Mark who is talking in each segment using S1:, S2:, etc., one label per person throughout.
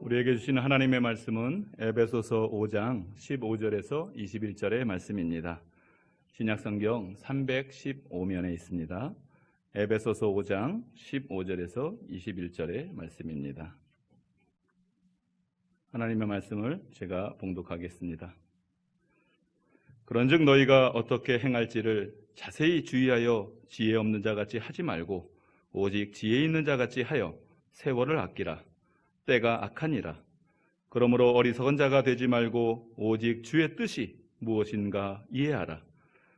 S1: 우리에게 주시는 하나님의 말씀은 에베소서 5장 15절에서 21절의 말씀입니다. 신약성경 315면에 있습니다. 에베소서 5장 15절에서 21절의 말씀입니다. 하나님의 말씀을 제가 봉독하겠습니다. 그런즉 너희가 어떻게 행할지를 자세히 주의하여 지혜 없는 자같이 하지 말고 오직 지혜 있는 자같이 하여 세월을 아끼라. 때가 악하니라. 그러므로 어리석은 자가 되지 말고 오직 주의 뜻이 무엇인가 이해하라.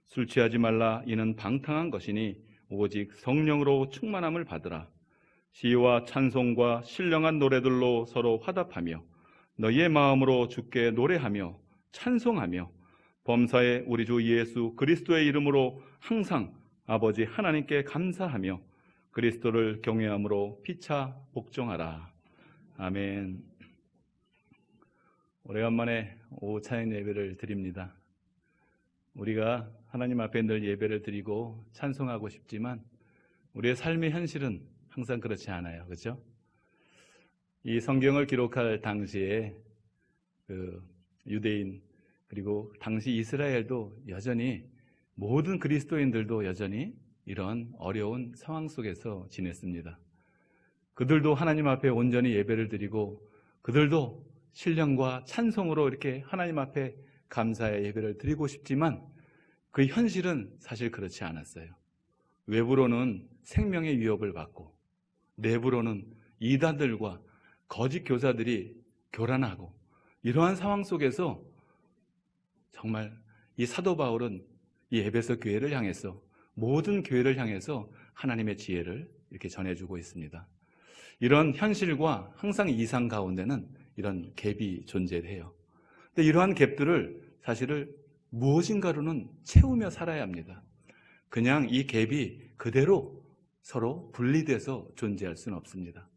S1: 술 취하지 말라. 이는 방탕한 것이니 오직 성령으로 충만함을 받으라. 시와 찬송과 신령한 노래들로 서로 화답하며 너희의 마음으로 주께 노래하며 찬송하며 범사에 우리 주 예수 그리스도의 이름으로 항상 아버지 하나님께 감사하며 그리스도를 경외함으로 피차 복종하라. 아멘. 오래간만에 오후 찬양 예배를 드립니다. 우리가 하나님 앞에 늘 예배를 드리고 찬송하고 싶지만 우리의 삶의 현실은 항상 그렇지 않아요. 그렇죠? 이 성경을 기록할 당시에 유대인 그리고 당시 이스라엘도 여전히 모든 그리스도인들도 여전히 이런 어려운 상황 속에서 지냈습니다. 그들도 하나님 앞에 온전히 예배를 드리고 그들도 신령과 찬송으로 이렇게 하나님 앞에 감사의 예배를 드리고 싶지만 그 현실은 사실 그렇지 않았어요. 외부로는 생명의 위협을 받고 내부로는 이단들과 거짓 교사들이 교란하고 이러한 상황 속에서 정말 이 사도 바울은 이 에베소 교회를 향해서 모든 교회를 향해서 하나님의 지혜를 이렇게 전해주고 있습니다. 이런 현실과 항상 이상 가운데는 이런 갭이 존재해요. 근데 이러한 갭들을 사실을 무엇인가로는 채우며 살아야 합니다. 그냥 이 갭이 그대로 서로 분리돼서 존재할 수는 없습니다.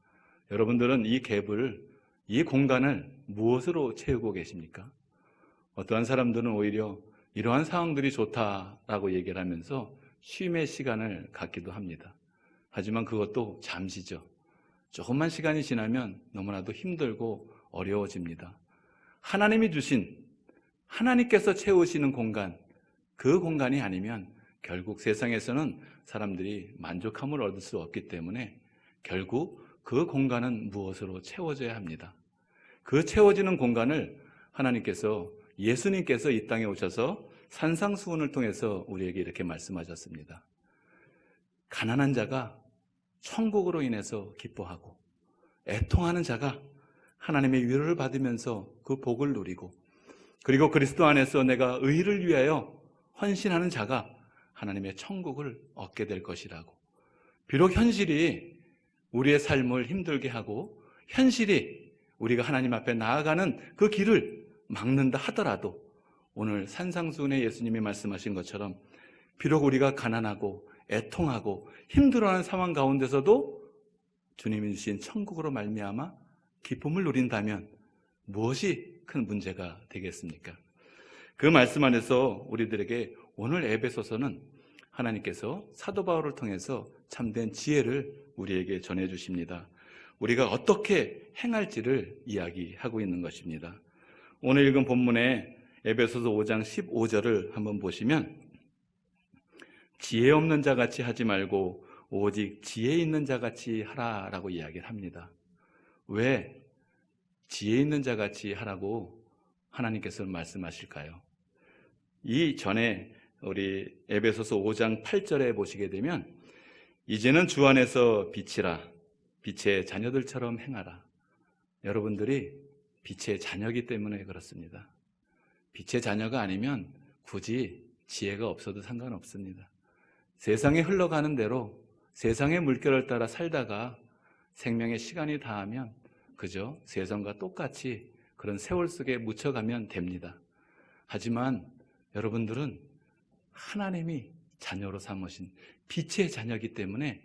S1: 여러분들은 이 갭을, 이 공간을 무엇으로 채우고 계십니까? 어떠한 사람들은 오히려 이러한 상황들이 좋다라고 얘기를 하면서 쉼의 시간을 갖기도 합니다. 하지만 그것도 잠시죠. 조금만 시간이 지나면 너무나도 힘들고 어려워집니다. 하나님이 주신, 하나님께서 채우시는 공간, 그 공간이 아니면 결국 세상에서는 사람들이 만족함을 얻을 수 없기 때문에 결국 그 공간은 무엇으로 채워져야 합니다. 그 채워지는 공간을 하나님께서, 예수님께서 이 땅에 오셔서 산상수훈을 통해서 우리에게 이렇게 말씀하셨습니다. 가난한 자가 천국으로 인해서 기뻐하고 애통하는 자가 하나님의 위로를 받으면서 그 복을 누리고 그리고 그리스도 안에서 내가 의를 위하여 헌신하는 자가 하나님의 천국을 얻게 될 것이라고. 비록 현실이 우리의 삶을 힘들게 하고 현실이 우리가 하나님 앞에 나아가는 그 길을 막는다 하더라도 오늘 산상수훈에 예수님이 말씀하신 것처럼 비록 우리가 가난하고 애통하고 힘들어하는 상황 가운데서도 주님이 주신 천국으로 말미암아 기쁨을 누린다면 무엇이 큰 문제가 되겠습니까? 그 말씀 안에서 우리들에게 오늘 에베소서는 하나님께서 사도 바울을 통해서 참된 지혜를 우리에게 전해주십니다. 우리가 어떻게 행할지를 이야기하고 있는 것입니다. 오늘 읽은 본문에 에베소서 5장 15절을 한번 보시면 지혜 없는 자같이 하지 말고 오직 지혜 있는 자같이 하라라고 이야기를 합니다. 왜 지혜 있는 자같이 하라고 하나님께서 말씀하실까요? 이 전에 우리 에베소서 5장 8절에 보시게 되면 이제는 주 안에서 빛이라 빛의 자녀들처럼 행하라. 여러분들이 빛의 자녀이기 때문에 그렇습니다. 빛의 자녀가 아니면 굳이 지혜가 없어도 상관없습니다. 세상에 흘러가는 대로 세상의 물결을 따라 살다가 생명의 시간이 다하면 그저 세상과 똑같이 그런 세월 속에 묻혀가면 됩니다. 하지만 여러분들은 하나님이 자녀로 삼으신 빛의 자녀이기 때문에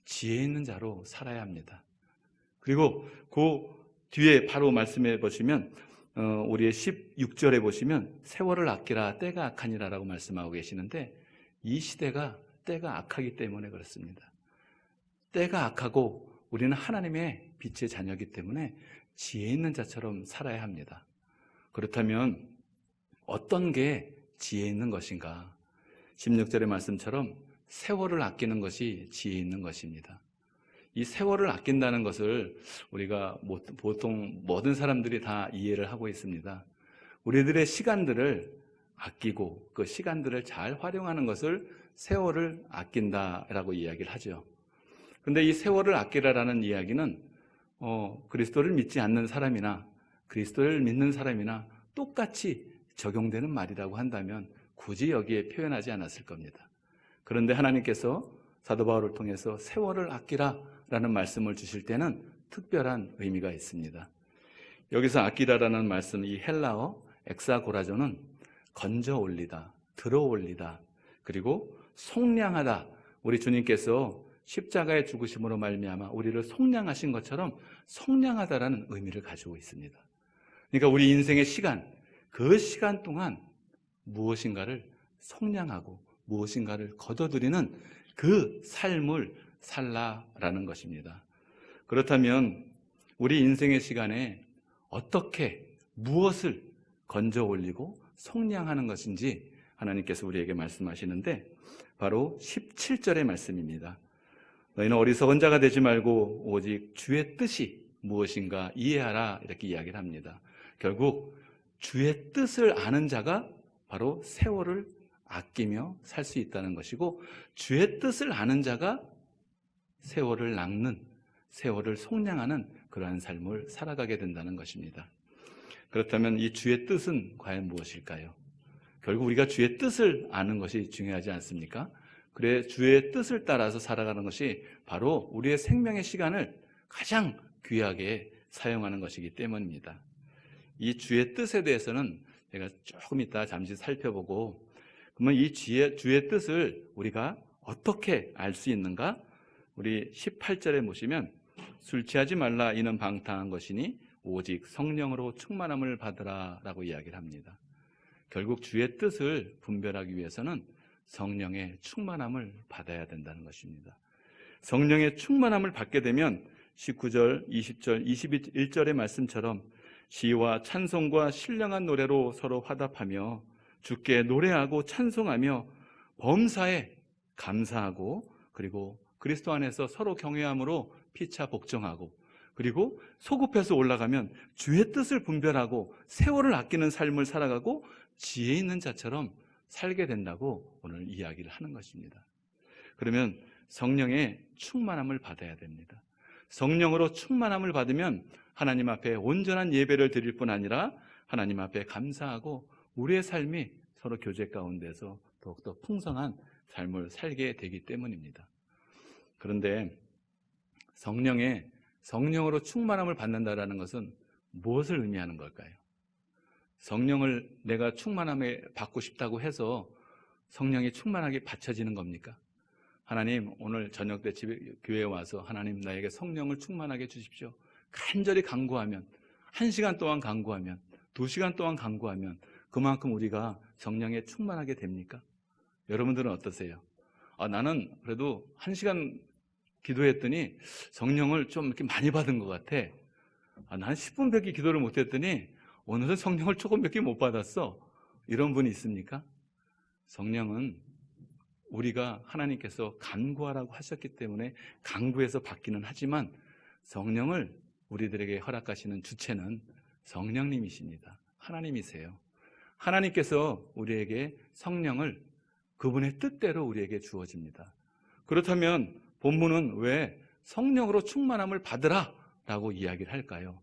S1: 지혜 있는 자로 살아야 합니다. 그리고 그 뒤에 바로 말씀해 보시면 우리의 16절에 보시면 세월을 아끼라 때가 악하니라라고 말씀하고 계시는데 이 시대가 때가 악하기 때문에 그렇습니다. 때가 악하고 우리는 하나님의 빛의 자녀이기 때문에 지혜 있는 자처럼 살아야 합니다. 그렇다면 어떤 게 지혜 있는 것인가? 16절의 말씀처럼 세월을 아끼는 것이 지혜 있는 것입니다. 이 세월을 아낀다는 것을 우리가 보통 모든 사람들이 다 이해를 하고 있습니다. 우리들의 시간들을 아끼고 그 시간들을 잘 활용하는 것을 세월을 아낀다라고 이야기를 하죠. 그런데 이 세월을 아끼라라는 이야기는 그리스도를 믿지 않는 사람이나 그리스도를 믿는 사람이나 똑같이 적용되는 말이라고 한다면 굳이 여기에 표현하지 않았을 겁니다. 그런데 하나님께서 사도 바울을 통해서 세월을 아끼라라는 말씀을 주실 때는 특별한 의미가 있습니다. 여기서 아끼라라는 말씀, 이 헬라어 엑사고라조는 건져 올리다, 들어 올리다, 그리고 속량하다. 우리 주님께서 십자가의 죽으심으로 말미암아 우리를 속량하신 것처럼 속량하다라는 의미를 가지고 있습니다. 그러니까 우리 인생의 시간, 그 시간 동안 무엇인가를 속량하고 무엇인가를 거둬들이는 그 삶을 살라라는 것입니다. 그렇다면 우리 인생의 시간에 어떻게 무엇을 건져 올리고 속량하는 것인지 하나님께서 우리에게 말씀하시는데 바로 17절의 말씀입니다. 너희는 어리석은 자가 되지 말고 오직 주의 뜻이 무엇인가 이해하라, 이렇게 이야기를 합니다. 결국 주의 뜻을 아는 자가 바로 세월을 아끼며 살 수 있다는 것이고, 주의 뜻을 아는 자가 세월을 낚는, 세월을 속량하는 그러한 삶을 살아가게 된다는 것입니다. 그렇다면 이 주의 뜻은 과연 무엇일까요? 결국 우리가 주의 뜻을 아는 것이 중요하지 않습니까? 그래 주의 뜻을 따라서 살아가는 것이 바로 우리의 생명의 시간을 가장 귀하게 사용하는 것이기 때문입니다. 이 주의 뜻에 대해서는 제가 조금 이따 잠시 살펴보고, 그러면 이 주의 뜻을 우리가 어떻게 알 수 있는가? 우리 18절에 보시면 술 취하지 말라 이는 방탕한 것이니 오직 성령으로 충만함을 받으라 라고 이야기를 합니다. 결국 주의 뜻을 분별하기 위해서는 성령의 충만함을 받아야 된다는 것입니다. 성령의 충만함을 받게 되면 19절, 20절, 21절의 말씀처럼 시와 찬송과 신령한 노래로 서로 화답하며 주께 노래하고 찬송하며 범사에 감사하고, 그리고 그리스도 안에서 서로 경외함으로 피차 복종하고, 그리고 소급해서 올라가면 주의 뜻을 분별하고 세월을 아끼는 삶을 살아가고 지혜 있는 자처럼 살게 된다고 오늘 이야기를 하는 것입니다. 그러면 성령의 충만함을 받아야 됩니다. 성령으로 충만함을 받으면 하나님 앞에 온전한 예배를 드릴 뿐 아니라 하나님 앞에 감사하고 우리의 삶이 서로 교제 가운데서 더욱더 풍성한 삶을 살게 되기 때문입니다. 그런데 성령으로 충만함을 받는다라는 것은 무엇을 의미하는 걸까요? 성령을 내가 충만함에 받고 싶다고 해서 성령이 충만하게 받쳐지는 겁니까? 하나님, 오늘 저녁 때 집에 교회에 와서 하나님 나에게 성령을 충만하게 주십시오. 간절히 간구하면, 1시간 동안 간구하면, 2시간 동안 간구하면 그만큼 우리가 성령에 충만하게 됩니까? 여러분들은 어떠세요? 나는 그래도 1시간 기도했더니 성령을 좀 이렇게 많이 받은 것 같아. 난 10분밖에 기도를 못했더니 오늘은 성령을 조금밖에 못 받았어. 이런 분이 있습니까? 성령은 우리가 하나님께서 간구하라고 하셨기 때문에 간구해서 받기는 하지만 성령을 우리들에게 허락하시는 주체는 성령님이십니다. 하나님이세요. 하나님께서 우리에게 성령을 그분의 뜻대로 우리에게 주어집니다. 그렇다면 본문은 왜 성령으로 충만함을 받으라 라고 이야기를 할까요?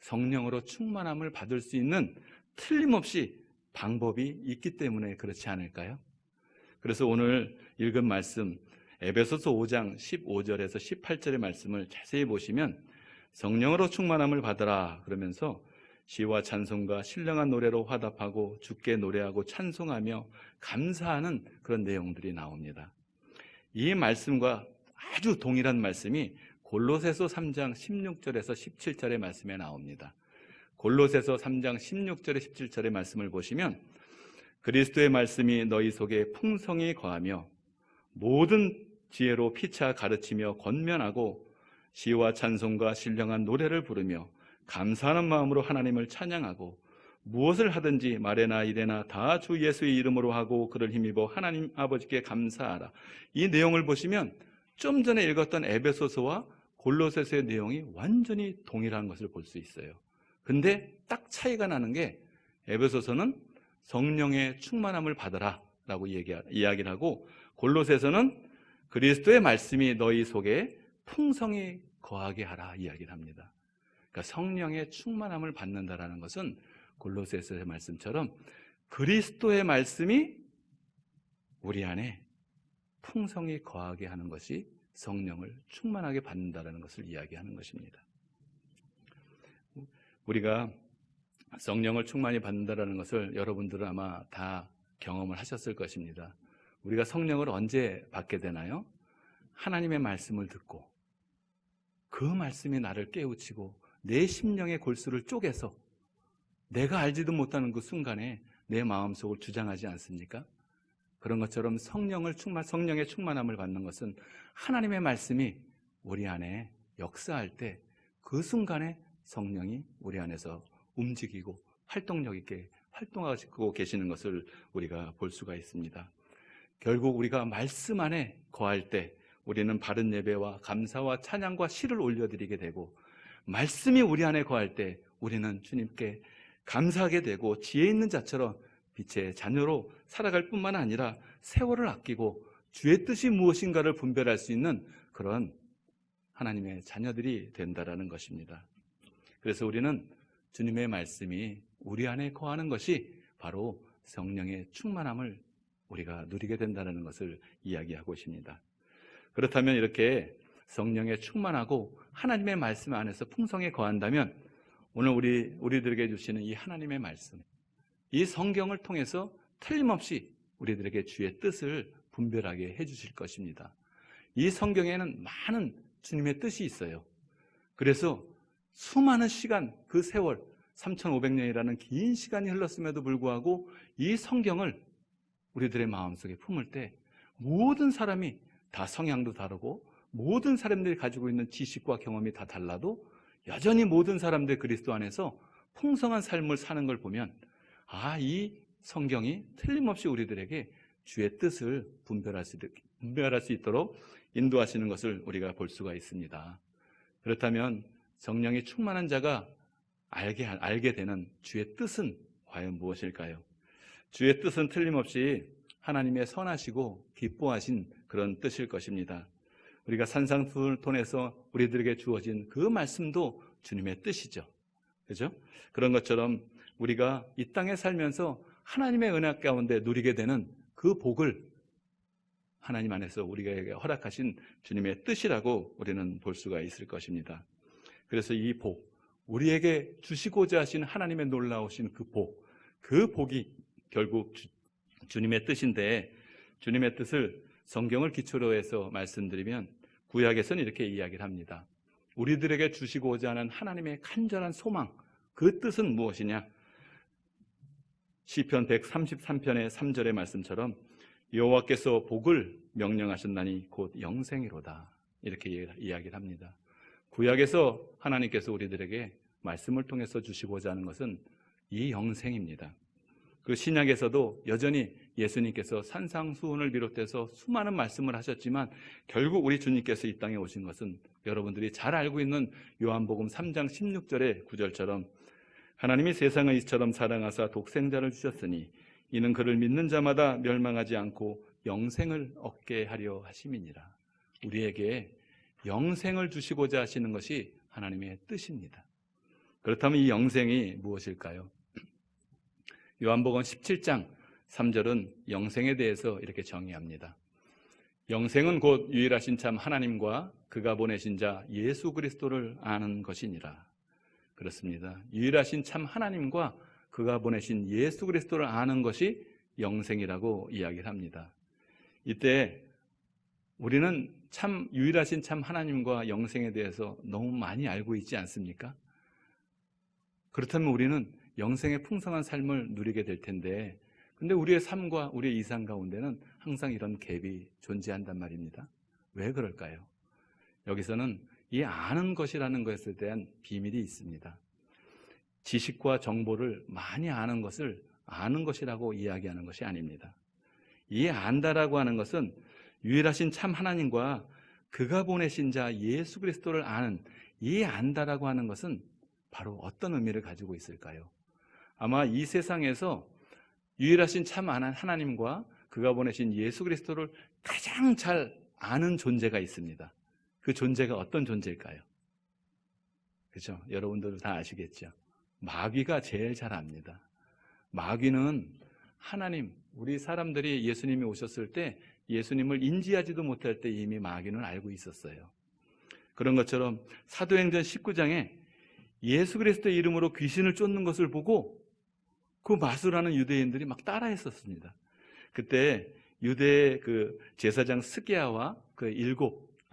S1: 성령으로 충만함을 받을 수 있는 틀림없이 방법이 있기 때문에 그렇지 않을까요? 그래서 오늘 읽은 말씀 에베소서 5장 15절에서 18절의 말씀을 자세히 보시면 성령으로 충만함을 받으라 그러면서 시와 찬송과 신령한 노래로 화답하고 주께 노래하고 찬송하며 감사하는 그런 내용들이 나옵니다. 이 말씀과 아주 동일한 말씀이 골로새서 3장 16절에서 17절의 말씀에 나옵니다. 골로새서 3장 16절에 17절의 말씀을 보시면 그리스도의 말씀이 너희 속에 풍성히 거하며 모든 지혜로 피차 가르치며 권면하고 시와 찬송과 신령한 노래를 부르며 감사하는 마음으로 하나님을 찬양하고 무엇을 하든지 말에나 일에나 다 주 예수의 이름으로 하고 그를 힘입어 하나님 아버지께 감사하라. 이 내용을 보시면 좀 전에 읽었던 에베소서와 골로새서의 내용이 완전히 동일한 것을 볼 수 있어요. 근데 딱 차이가 나는 게 에베소서는 성령의 충만함을 받으라 라고 이야기를 하고, 골로새서는 그리스도의 말씀이 너희 속에 풍성히 거하게 하라 이야기를 합니다. 그러니까 성령의 충만함을 받는다라는 것은 골로새서의 말씀처럼 그리스도의 말씀이 우리 안에 풍성히 거하게 하는 것이 성령을 충만하게 받는다라는 것을 이야기하는 것입니다. 우리가 성령을 충만히 받는다라는 것을 여러분들은 아마 다 경험을 하셨을 것입니다. 우리가 성령을 언제 받게 되나요? 하나님의 말씀을 듣고 그 말씀이 나를 깨우치고 내 심령의 골수를 쪼개서 내가 알지도 못하는 그 순간에 내 마음속을 주장하지 않습니까? 그런 것처럼 성령의 충만함을 받는 것은 하나님의 말씀이 우리 안에 역사할 때 그 순간에 성령이 우리 안에서 움직이고 활동력 있게 활동하고 계시는 것을 우리가 볼 수가 있습니다. 결국 우리가 말씀 안에 거할 때 우리는 바른 예배와 감사와 찬양과 시를 올려드리게 되고, 말씀이 우리 안에 거할 때 우리는 주님께 감사하게 되고 지혜 있는 자처럼 빛의 자녀로 살아갈 뿐만 아니라 세월을 아끼고 주의 뜻이 무엇인가를 분별할 수 있는 그런 하나님의 자녀들이 된다라는 것입니다. 그래서 우리는 주님의 말씀이 우리 안에 거하는 것이 바로 성령의 충만함을 우리가 누리게 된다는 것을 이야기하고 있습니다. 그렇다면 이렇게 성령에 충만하고 하나님의 말씀 안에서 풍성에 거한다면 오늘 우리들에게 주시는 이 하나님의 말씀, 이 성경을 통해서 틀림없이 우리들에게 주의 뜻을 분별하게 해주실 것입니다. 이 성경에는 많은 주님의 뜻이 있어요. 그래서 수많은 시간, 그 세월 3500년이라는 긴 시간이 흘렀음에도 불구하고 이 성경을 우리들의 마음속에 품을 때 모든 사람이 다 성향도 다르고 모든 사람들이 가지고 있는 지식과 경험이 다 달라도 여전히 모든 사람들 그리스도 안에서 풍성한 삶을 사는 걸 보면 이 성경이 틀림없이 우리들에게 주의 뜻을 분별할 수 있도록 인도하시는 것을 우리가 볼 수가 있습니다. 그렇다면 성령이 충만한 자가 알게 되는 주의 뜻은 과연 무엇일까요? 주의 뜻은 틀림없이 하나님의 선하시고 기뻐하신 그런 뜻일 것입니다. 우리가 산상수훈을 통해서 우리들에게 주어진 그 말씀도 주님의 뜻이죠. 그죠? 그런 것처럼 우리가 이 땅에 살면서 하나님의 은혜 가운데 누리게 되는 그 복을 하나님 안에서 우리에게 허락하신 주님의 뜻이라고 우리는 볼 수가 있을 것입니다. 그래서 이 복, 우리에게 주시고자 하신 하나님의 놀라우신 그 복이 결국 주님의 뜻인데, 주님의 뜻을 성경을 기초로 해서 말씀드리면 구약에서는 이렇게 이야기를 합니다. 우리들에게 주시고자 하는 하나님의 간절한 소망, 그 뜻은 무엇이냐? 시편 133편의 3절의 말씀처럼 여호와께서 복을 명령하셨나니 곧 영생이로다, 이렇게 이야기를 합니다. 구약에서 하나님께서 우리들에게 말씀을 통해서 주시고자 하는 것은 이 영생입니다. 그 신약에서도 여전히 예수님께서 산상수훈을 비롯해서 수많은 말씀을 하셨지만 결국 우리 주님께서 이 땅에 오신 것은 여러분들이 잘 알고 있는 요한복음 3장 16절의 구절처럼 하나님이 세상을 이처럼 사랑하사 독생자를 주셨으니 이는 그를 믿는 자마다 멸망하지 않고 영생을 얻게 하려 하심이니라. 우리에게 영생을 주시고자 하시는 것이 하나님의 뜻입니다. 그렇다면 이 영생이 무엇일까요? 요한복음 17장 3절은 영생에 대해서 이렇게 정의합니다. 영생은 곧 유일하신 참 하나님과 그가 보내신 자 예수 그리스도를 아는 것이니라. 그렇습니다. 유일하신 참 하나님과 그가 보내신 예수 그리스도를 아는 것이 영생이라고 이야기를 합니다. 이때 우리는 참 유일하신 참 하나님과 영생에 대해서 너무 많이 알고 있지 않습니까? 그렇다면 우리는 영생의 풍성한 삶을 누리게 될 텐데, 근데 우리의 삶과 우리의 이상 가운데는 항상 이런 갭이 존재한단 말입니다. 왜 그럴까요? 여기서는 이 아는 것이라는 것에 대한 비밀이 있습니다. 지식과 정보를 많이 아는 것을 아는 것이라고 이야기하는 것이 아닙니다. 이 안다라고 하는 것은 유일하신 참 하나님과 그가 보내신 자 예수 그리스도를 아는 이 안다라고 하는 것은 바로 어떤 의미를 가지고 있을까요? 아마 이 세상에서 유일하신 참 하나님과 그가 보내신 예수 그리스도를 가장 잘 아는 존재가 있습니다. 그 존재가 어떤 존재일까요? 그렇죠? 여러분들도 다 아시겠죠? 마귀가 제일 잘 압니다. 마귀는 하나님, 우리 사람들이 예수님이 오셨을 때 예수님을 인지하지도 못할 때 이미 마귀는 알고 있었어요. 그런 것처럼 사도행전 19장에 예수 그리스도의 이름으로 귀신을 쫓는 것을 보고 그 마술하는 유대인들이 막 따라했었습니다. 그때 유대의 그 제사장 스게아와 그 7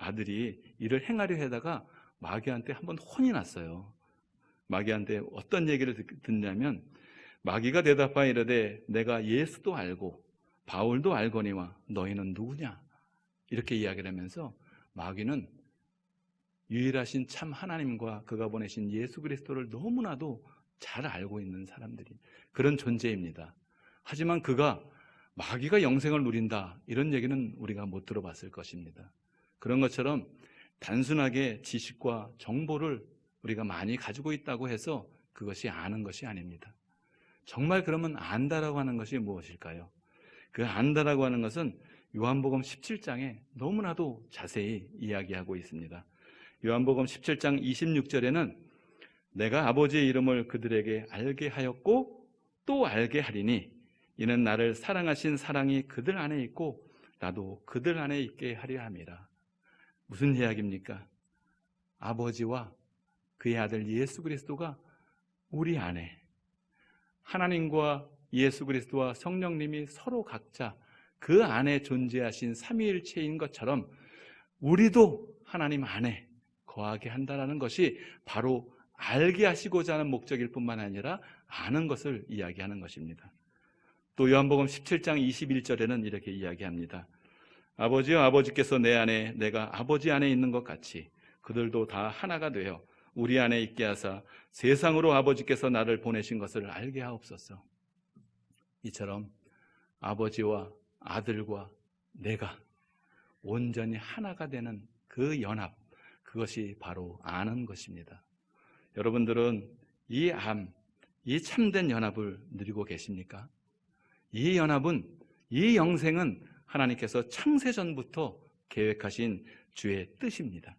S1: 아들이 이를 행하려 하다가 마귀한테 한번 혼이 났어요. 마귀한테 어떤 얘기를 듣냐면 마귀가 대답하여 이르되 내가 예수도 알고 바울도 알거니와 너희는 누구냐? 이렇게 이야기를 하면서 마귀는 유일하신 참 하나님과 그가 보내신 예수 그리스도를 너무나도 잘 알고 있는 사람들이 그런 존재입니다. 하지만 그가 마귀가 영생을 누린다 이런 얘기는 우리가 못 들어봤을 것입니다. 그런 것처럼 단순하게 지식과 정보를 우리가 많이 가지고 있다고 해서 그것이 아는 것이 아닙니다. 정말 그러면 안다라고 하는 것이 무엇일까요? 그 안다라고 하는 것은 요한복음 17장에 너무나도 자세히 이야기하고 있습니다. 요한복음 17장 26절에는 내가 아버지의 이름을 그들에게 알게 하였고 또 알게 하리니 이는 나를 사랑하신 사랑이 그들 안에 있고 나도 그들 안에 있게 하려 함이라. 무슨 이야기입니까? 아버지와 그의 아들 예수 그리스도가 우리 안에, 하나님과 예수 그리스도와 성령님이 서로 각자 그 안에 존재하신 삼위일체인 것처럼 우리도 하나님 안에 거하게 한다는 것이 바로 알게 하시고자 하는 목적일 뿐만 아니라 아는 것을 이야기하는 것입니다. 또 요한복음 17장 21절에는 이렇게 이야기합니다. 아버지여 아버지께서 내 안에 내가 아버지 안에 있는 것 같이 그들도 다 하나가 되어 우리 안에 있게 하사 세상으로 아버지께서 나를 보내신 것을 알게 하옵소서. 이처럼 아버지와 아들과 내가 온전히 하나가 되는 그 연합, 그것이 바로 아는 것입니다. 여러분들은 이 참된 연합을 누리고 계십니까? 이 연합은, 이 영생은 하나님께서 창세전부터 계획하신 주의 뜻입니다.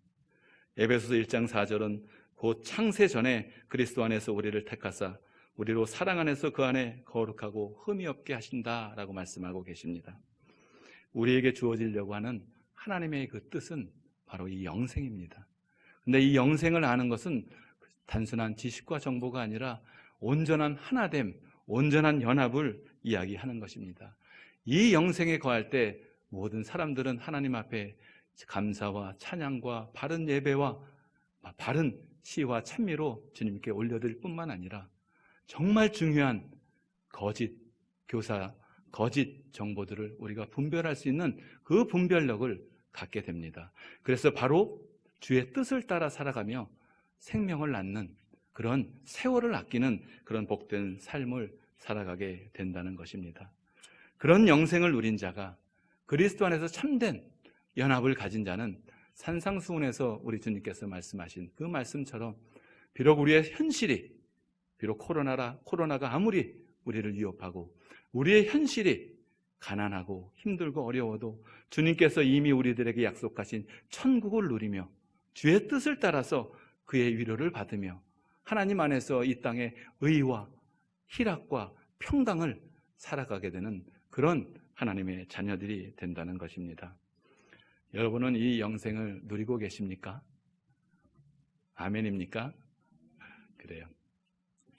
S1: 에베소서 1장 4절은 곧 창세전에 그리스도 안에서 우리를 택하사 우리로 사랑 안에서 그 안에 거룩하고 흠이 없게 하신다라고 말씀하고 계십니다. 우리에게 주어지려고 하는 하나님의 그 뜻은 바로 이 영생입니다. 근데 이 영생을 아는 것은 단순한 지식과 정보가 아니라 온전한 하나됨, 온전한 연합을 이야기하는 것입니다. 이 영생에 거할 때 모든 사람들은 하나님 앞에 감사와 찬양과 바른 예배와 바른 시와 찬미로 주님께 올려드릴 뿐만 아니라 정말 중요한 거짓 교사, 거짓 정보들을 우리가 분별할 수 있는 그 분별력을 갖게 됩니다. 그래서 바로 주의 뜻을 따라 살아가며 생명을 낳는 그런 세월을 아끼는 그런 복된 삶을 살아가게 된다는 것입니다. 그런 영생을 누린 자가 그리스도 안에서 참된 연합을 가진 자는 산상수훈에서 우리 주님께서 말씀하신 그 말씀처럼 비록 우리의 현실이 비록 코로나가 아무리 우리를 위협하고 우리의 현실이 가난하고 힘들고 어려워도 주님께서 이미 우리들에게 약속하신 천국을 누리며 주의 뜻을 따라서 그의 위로를 받으며 하나님 안에서 이 땅의 의와 희락과 평강을 살아가게 되는 그런 하나님의 자녀들이 된다는 것입니다. 여러분은 이 영생을 누리고 계십니까? 아멘입니까? 그래요.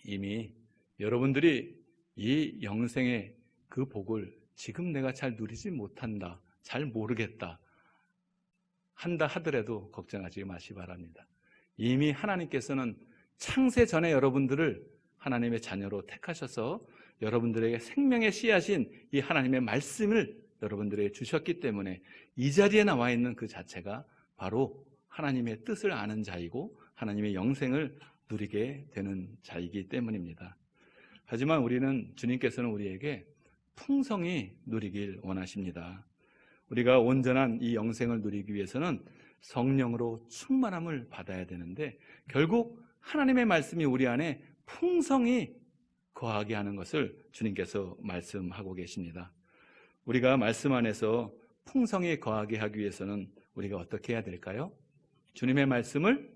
S1: 이미 여러분들이 이 영생의 그 복을 지금 내가 잘 누리지 못한다, 잘 모르겠다 한다 하더라도 걱정하지 마시기 바랍니다. 이미 하나님께서는 창세 전에 여러분들을 하나님의 자녀로 택하셔서 여러분들에게 생명의 씨앗인 이 하나님의 말씀을 여러분들에게 주셨기 때문에 이 자리에 나와 있는 그 자체가 바로 하나님의 뜻을 아는 자이고 하나님의 영생을 누리게 되는 자이기 때문입니다. 하지만 주님께서는 우리에게 풍성히 누리길 원하십니다. 우리가 온전한 이 영생을 누리기 위해서는 성령으로 충만함을 받아야 되는데 결국 하나님의 말씀이 우리 안에 풍성히 거하게 하는 것을 주님께서 말씀하고 계십니다. 우리가 말씀 안에서 풍성히 거하게 하기 위해서는 우리가 어떻게 해야 될까요? 주님의 말씀을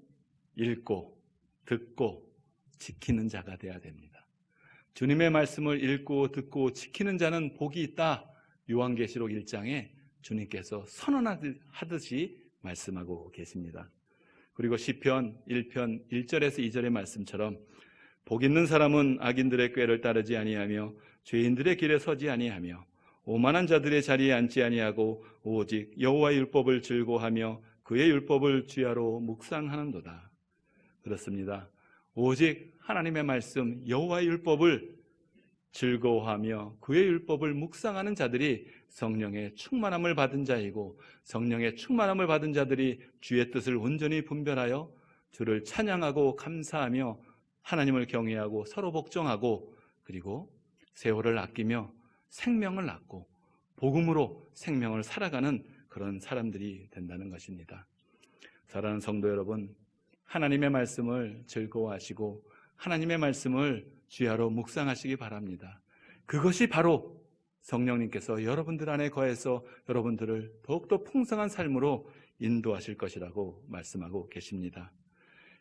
S1: 읽고 듣고 지키는 자가 되어야 됩니다. 주님의 말씀을 읽고 듣고 지키는 자는 복이 있다. 요한계시록 1장에 주님께서 선언하듯이 말씀하고 계십니다. 그리고 시편 1편 1절에서 2절의 말씀처럼 복 있는 사람은 악인들의 꾀를 따르지 아니하며 죄인들의 길에 서지 아니하며 오만한 자들의 자리에 앉지 아니하고 오직 여호와의 율법을 즐거워하며 그의 율법을 주야로 묵상하는도다. 그렇습니다. 오직 하나님의 말씀 여호와의 율법을 즐거워하며 그의 율법을 묵상하는 자들이 성령의 충만함을 받은 자이고 성령의 충만함을 받은 자들이 주의 뜻을 온전히 분별하여 주를 찬양하고 감사하며 하나님을 경외하고 서로 복종하고 그리고 세월을 아끼며 생명을 낳고 복음으로 생명을 살아가는 그런 사람들이 된다는 것입니다. 사랑하는 성도 여러분, 하나님의 말씀을 즐거워하시고 하나님의 말씀을 주야로 묵상하시기 바랍니다. 그것이 바로 성령님께서 여러분들 안에 거해서 여러분들을 더욱더 풍성한 삶으로 인도하실 것이라고 말씀하고 계십니다.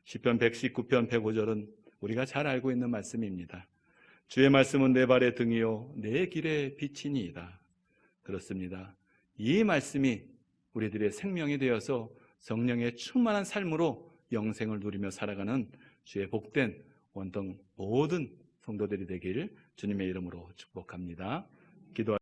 S1: 시편 119편 105절은 우리가 잘 알고 있는 말씀입니다. 주의 말씀은 내 발의 등이요 내 길의 빛이니이다. 그렇습니다. 이 말씀이 우리들의 생명이 되어서 성령의 충만한 삶으로 영생을 누리며 살아가는 주의 복된 원통 모든 성도들이 되길 주님의 이름으로 축복합니다. 기도하겠습니다.